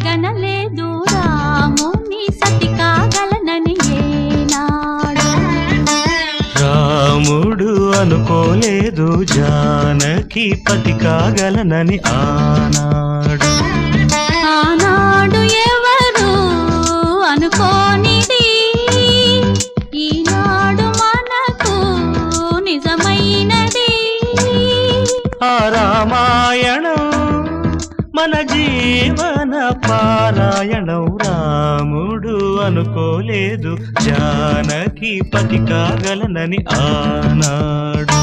కలగనలేదు రాముని సతి కాగలనని ఏనాడు. రాముడు అనుకోలేదు జానకి పతి కాగలనని ఆనాడు. ఆనాడు ఎవరు అనుకోనిది ఈనాడు మనకు నిజమైనది. ఆ రామాయణం మన జీవన పారాయణం. రాముడు అనుకోలేదు జానకి పతి కాగలనని ఆనాడు.